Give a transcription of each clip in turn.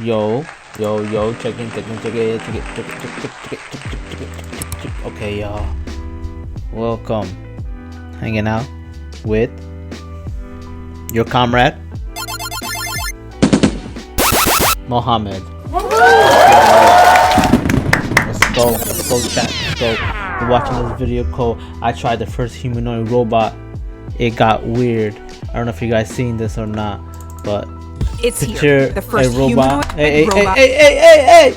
Yo, yo, check it. Okay, y'all. Welcome. Hanging out with your comrade, Mohammed. Let's go, chat. Let's go. We're watching this video called I Tried the First Humanoid Robot. It got weird. I don't know if you guys seen this or not, but it's picture here. The first a robot. robot. Hey.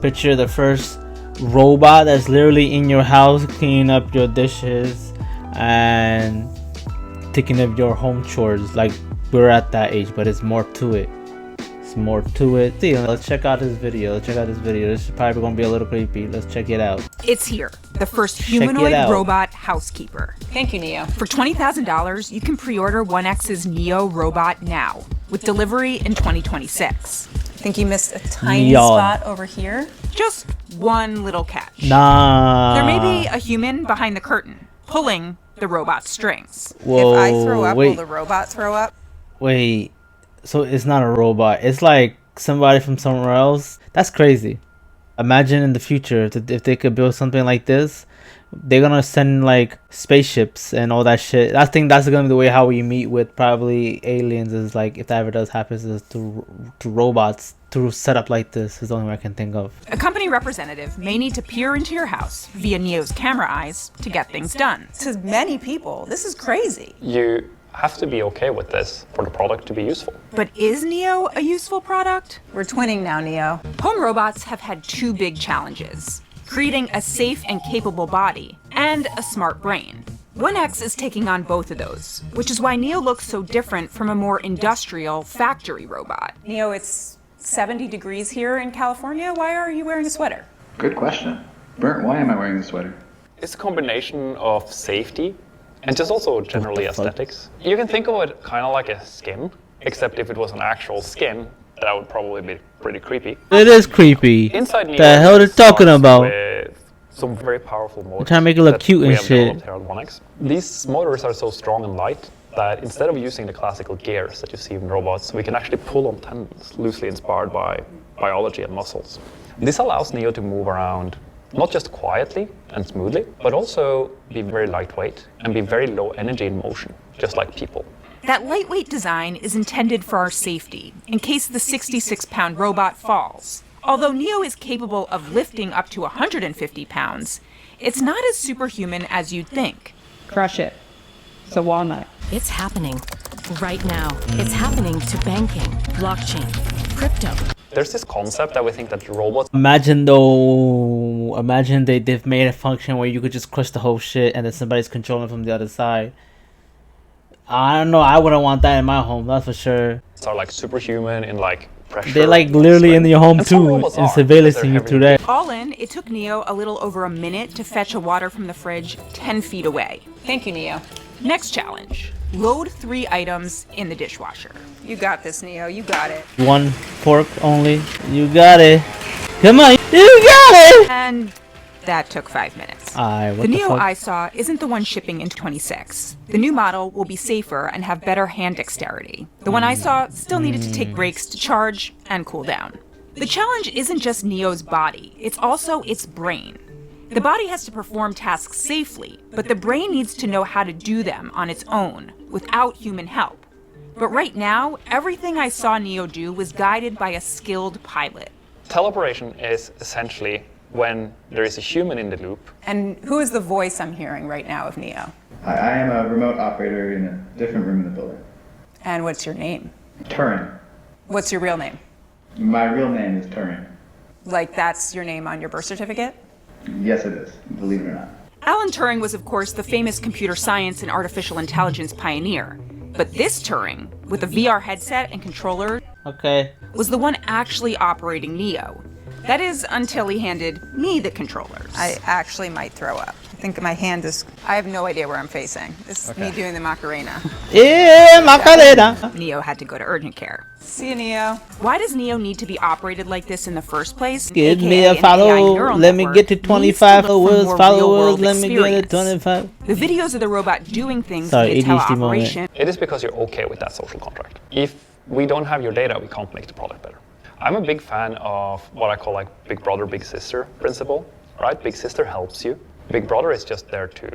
Picture the first robot that's literally in your house cleaning up your dishes and taking up your home chores. Like, we're at that age, but it's more to it. See, let's check out this video. This is probably gonna be a little creepy. Let's check it out. It's here. The first humanoid robot housekeeper. Thank you, Neo. For $20,000, you can pre-order 1X's Neo robot now, with delivery in 2026. I think you missed a tiny spot over here. Just one little catch. Nah. There may be a human behind the curtain, pulling the robot's strings. Whoa, if I throw up, wait. will the robot throw up? Wait, so it's not a robot. It's like somebody from somewhere else. That's crazy. Imagine in the future if they could build something like this. They're gonna send like spaceships and all that shit. I think that's gonna be the way how we meet with probably aliens. Is like, if that ever does happen, is to robots to set up like this. Is the only way I can think of. A company representative may need to peer into your house via Neo's camera eyes to get things done. To many people, this is crazy. You have to be okay with this for the product to be useful. But is Neo a useful product? We're twinning now, Neo. Home robots have had two big challenges: creating a safe and capable body and a smart brain. 1X is taking on both of those, which is why Neo looks so different from a more industrial factory robot. Neo, it's 70 degrees here in California. Why are you wearing a sweater? Good question. Bert, why am I wearing a sweater? It's a combination of safety and just also generally aesthetics. You can think of it kind of like a skin, except if it was an actual skin, that would probably be pretty creepy. It is creepy. Inside Neo, the hell they're talking about? With some very powerful motors. They're trying to make it look cute and shit. Here at 1X. These motors are so strong and light that instead of using the classical gears that you see in robots, we can actually pull on tendons loosely inspired by biology and muscles. This allows Neo to move around not just quietly and smoothly, but also be very lightweight and be very low energy in motion, just like people. That lightweight design is intended for our safety, in case the 66-pound robot falls. Although Neo is capable of lifting up to 150 pounds, it's not as superhuman as you'd think. Crush it. It's a walnut. It's happening right now. It's happening to banking, blockchain, crypto. There's this concept that we think that robots... Imagine they've made a function where you could just crush the whole shit and then somebody's controlling from the other side. I don't know, I wouldn't want that in my home, that's for sure. are like superhuman in like pressure. They're like literally in your home too, and surveillancing you through that. All in, it took Neo a little over a minute to fetch a water from the fridge 10 feet away. Thank you, Neo. Next challenge, load 3 items in the dishwasher. You got this, Neo. You got it. 1 fork only. You got it. Come on, you got it! And that took 5 minutes. The Neo fuck? I saw isn't the one shipping in 26. The new model will be safer and have better hand dexterity. The one I saw still needed to take breaks to charge and cool down. The challenge isn't just Neo's body, it's also its brain. The body has to perform tasks safely, but the brain needs to know how to do them on its own, without human help. But right now, everything I saw Neo do was guided by a skilled pilot. Teleoperation is essentially when there is a human in the loop. And who is the voice I'm hearing right now of Neo? Hi, I am a remote operator in a different room in the building. And what's your name? Turing. What's your real name? My real name is Turing. Like that's your name on your birth certificate? Yes, it is, believe it or not. Alan Turing was, of course, the famous computer science and artificial intelligence pioneer. But this Turing, with a VR headset and controller, was the one actually operating Neo. That is, until he handed me the controllers. I actually might throw up. I think my hand is... I have no idea where I'm facing. This is me doing the Macarena. Yeah, Macarena! Neo had to go to urgent care. See you, Neo. Why does Neo need to be operated like this in the first place? Give AKA me a an AI follow, neural let me network get to needs 25 to look for more followers, real-world let me get to experience. 25. The videos of the robot doing things Sorry, via ADHD teleoperation. It is because you're okay with that social contract. If we don't have your data, we can't make the product better. I'm a big fan of what I call like big brother, big sister principle, right? Big sister helps you. Big brother is just there to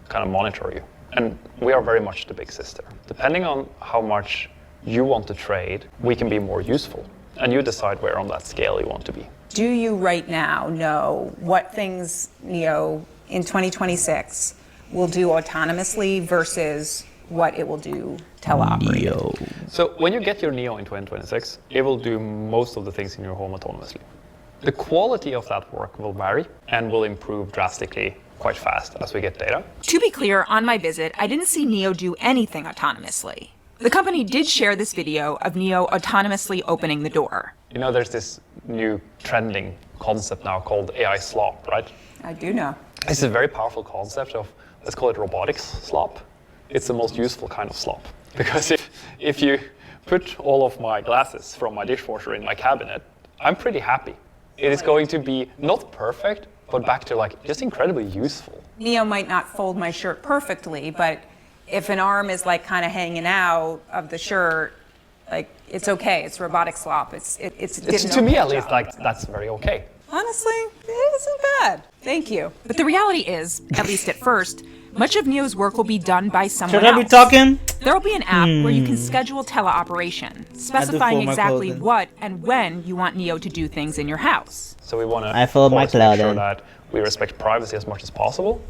kind of monitor you. And we are very much the big sister. Depending on how much you want to trade, we can be more useful. And you decide where on that scale you want to be. Do you right now know what things Neo in 2026 will do autonomously versus what it will do teleoperated? So when you get your Neo in 2026, it will do most of the things in your home autonomously. The quality of that work will vary and will improve drastically quite fast as we get data. To be clear, on my visit, I didn't see Neo do anything autonomously. The company did share this video of Neo autonomously opening the door. You know, there's this new trending concept now called AI slop, right? I do know. It's a very powerful concept of, let's call it robotics slop. It's the most useful kind of slop. Because if you put all of my glasses from my dishwasher in my cabinet, I'm pretty happy. It is going to be not perfect, but back to like just incredibly useful. Neo might not fold my shirt perfectly, but if an arm is like kind of hanging out of the shirt, like it's okay. It's robotic slop. It's to me at least, like that's very okay. Honestly, it isn't bad. Thank you. But the reality is, at least at first, much of Neo's work will be done by someone Should else. I be talking? There will be an app where you can schedule teleoperation, specifying fold my exactly clothing. what and when you want Neo to do things in your house. So we want I to fold my make sure clothing. that we respect privacy as much as possible,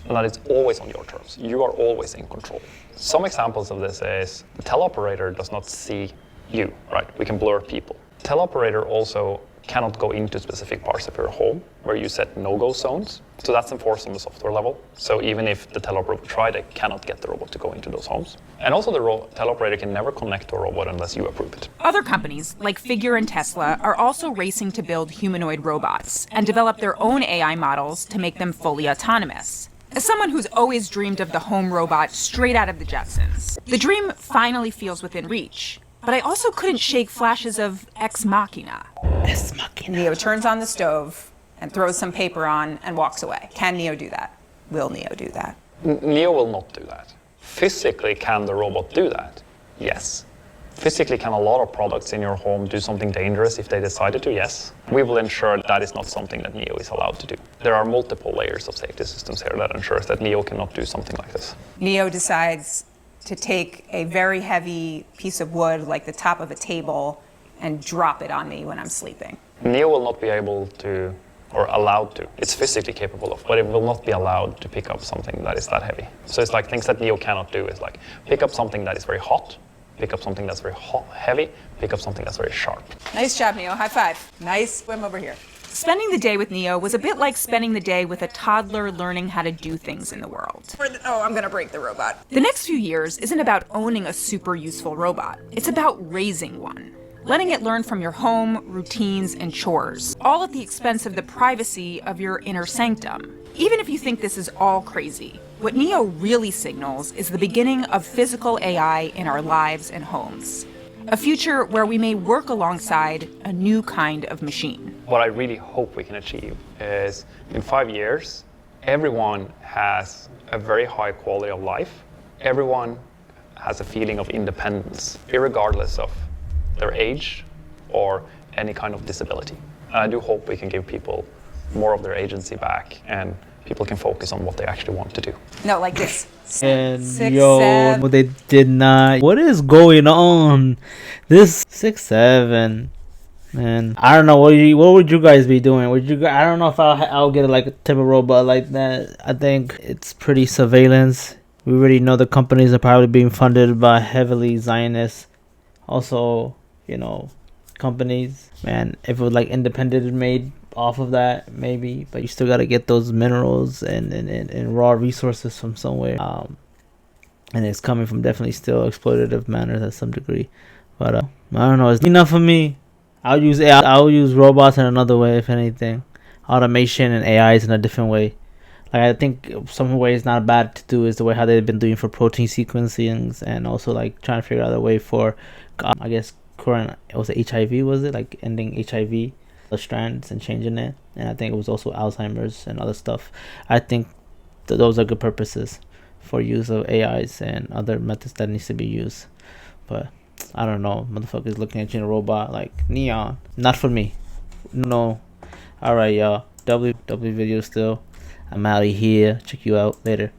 and that it's always on your terms. You are always in control. Some examples of this is the teleoperator does not see you, right? We can blur people. Teleoperator also cannot go into specific parts of your home where you set no-go zones. So that's enforced on the software level. So even if the teleoperator would try, they cannot get the robot to go into those homes. And also the teleoperator can never connect to a robot unless you approve it. Other companies, like Figure and Tesla, are also racing to build humanoid robots and develop their own AI models to make them fully autonomous. As someone who's always dreamed of the home robot straight out of the Jetsons, the dream finally feels within reach. But I also couldn't shake flashes of Ex Machina. Neo turns on the stove and throws some paper on and walks away. Can Neo do that? Will Neo do that? Neo will not do that. Physically, can the robot do that? Yes. Physically, can a lot of products in your home do something dangerous if they decided to? Yes. We will ensure that is not something that Neo is allowed to do. There are multiple layers of safety systems here that ensures that Neo cannot do something like this. Neo decides to take a very heavy piece of wood, like the top of a table, and drop it on me when I'm sleeping. Neo will not be able to, or allowed to, it's physically capable of, but it will not be allowed to pick up something that is that heavy. So it's like things that Neo cannot do is like pick up something that is very hot, pick up something that's very heavy, pick up something that's very sharp. Nice job, Neo. High five. Nice swim over here. Spending the day with Neo was a bit like spending the day with a toddler learning how to do things in the world. Oh, I'm going to break the robot. The next few years isn't about owning a super useful robot. It's about raising one. Letting it learn from your home, routines, and chores, all at the expense of the privacy of your inner sanctum. Even if you think this is all crazy, what Neo really signals is the beginning of physical AI in our lives and homes. A future where we may work alongside a new kind of machine. What I really hope we can achieve is in 5 years, everyone has a very high quality of life. Everyone has a feeling of independence, irregardless of their age or any kind of disability. And I do hope we can give people more of their agency back and people can focus on what they actually want to do. No, like this. And Six, yo, seven. they did not. What is going on? This 6'7", man. I don't know. What would you guys be doing? I don't know if I'll get like a type of robot like that. I think it's pretty surveillance. We already know the companies are probably being funded by heavily Zionists. Also, companies. Man, if it was like independent made off of that, maybe, but you still got to get those minerals and raw resources from somewhere, and it's coming from definitely still exploitative manners at some degree. But I don't know, it's enough for me. I'll use robots in another way, if anything. Automation and AI is in a different way. Like, I think some way it's not bad to do is the way how they've been doing for protein sequencing, and also like trying to figure out a way for I guess current, was it HIV, was it like ending HIV, the strands and changing it. And I think it was also Alzheimer's and other stuff. I think those are good purposes for use of AIs and other methods that needs to be used. But I don't know, motherfuckers looking at you in a robot like neon. Not for me. No. Alright, y'all. W video still. I'm out of here. Check you out later.